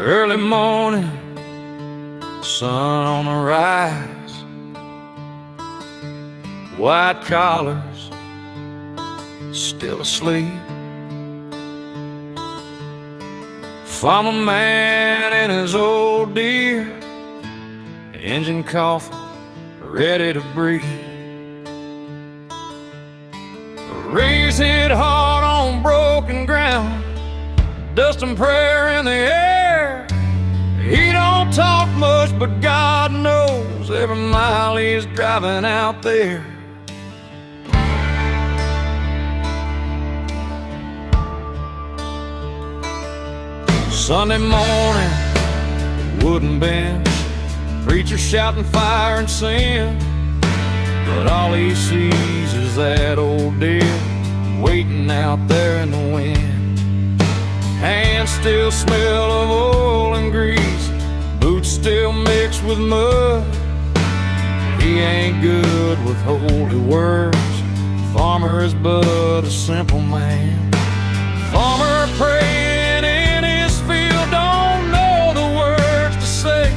Early morning, sun on the rise, white collars still asleep. Farmer man and his old deer, engine coughing, ready to breathe. Raised hit hard on broken ground, dust and prayer in the air. He don't talk much, but God knows every mile he's driving out there. Sunday morning, wooden bench, preacher shouting fire and sin, but all he sees is that old deer waiting out there in the wind. Hands still smell of oil and grease, boots still mixed with mud. He ain't good with holy words, farmer is but a simple man. Farmer praying in his field, don't know the words to say.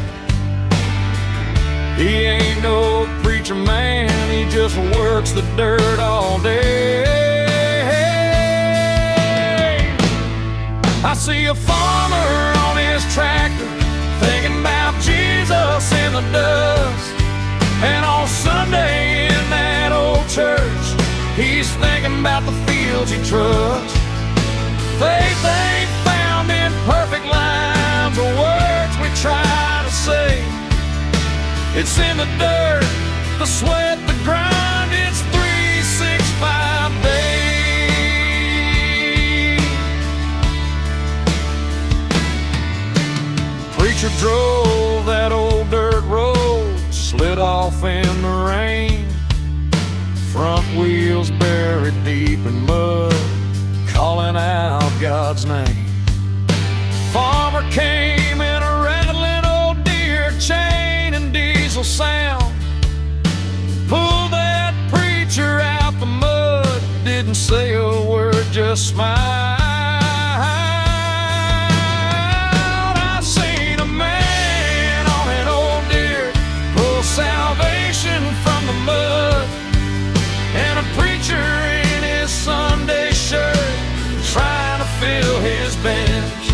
He ain't no preacher man, he just works the dirt all day. I see a farmer on his tractor, thinking about Jesus in the dust. And on Sunday in that old church, he's thinking about the fields he trusts. Faith ain't found in perfect lines or words we try to say. It's in the dirt, the sweat, the grind, it's 365 days. Preacher drove that old dirt road, slid off in the rain. Front wheels buried deep in mud, calling out God's name. Farmer came in a rattling old deer chain and diesel sound, pulled that preacher out the mud, didn't say a word, just smiled. Salvation from the mud, and a preacher in his Sunday shirt trying to fill his bench.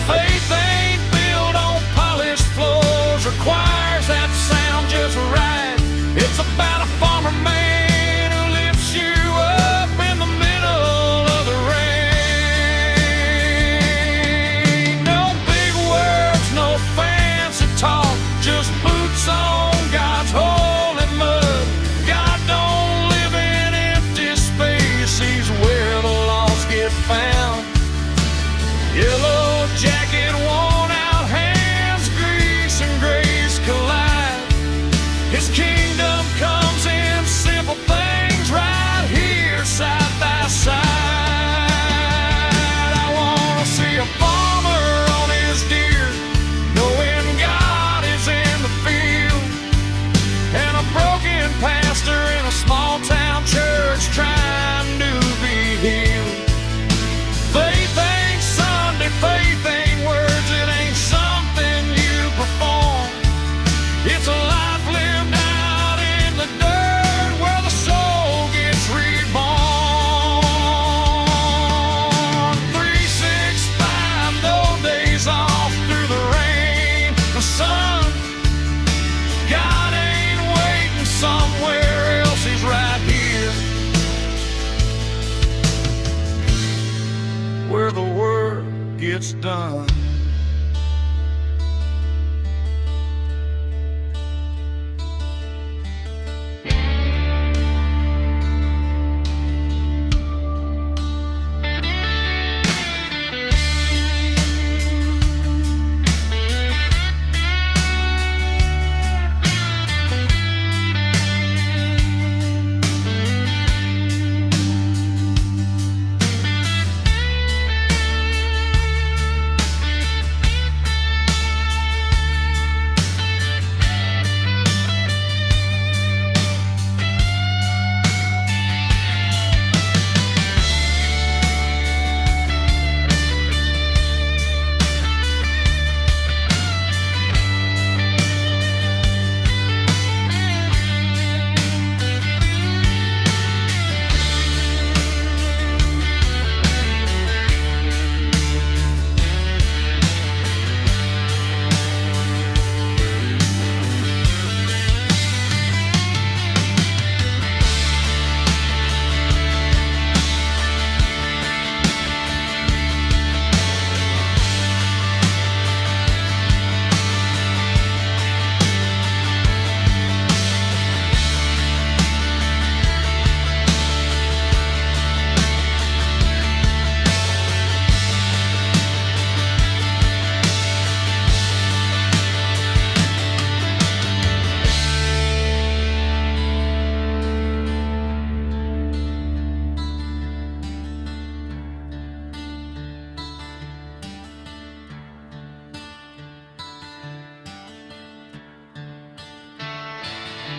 Faith ain't built on polished floors, requires that sound just right. It's about a farmer man who lifts you up in the middle of the rain. No big words, no fancy talk, just boots on God's holy mud. God don't live in empty space, he's where the lost get found. Yellow jacket, worn out hands, grease and grace collide. His kingdom comes in simple things right here side by side. I wanna see a farmer on his deer, knowing God is in the field, and a broken pastor in a small town church trying to be healed. Faith ain't Sunday, faith ain't words, it ain't something you perform. It's a life lived out in the dirt where the soul gets reborn. 365, no days off through the rain, the sun. God ain't waiting somewhere else, he's right here where the work gets done.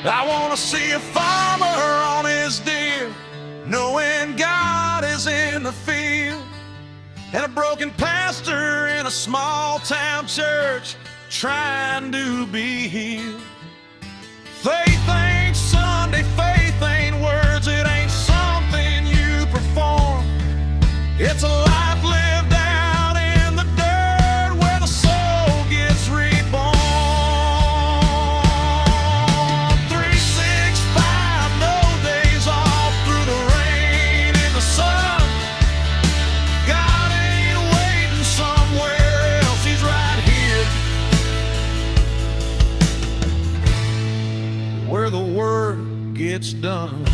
I want to see a farmer on his deer, knowing God is in the field, and a broken pastor in a small town church trying to be healed. Faith ain't Sunday, faith ain't words, it ain't something you perform. It's a life lived out in the dirt where the soul gets reborn. 365, no days off, through the rain and the sun. God ain't waiting somewhere else, He's right here where the work gets done.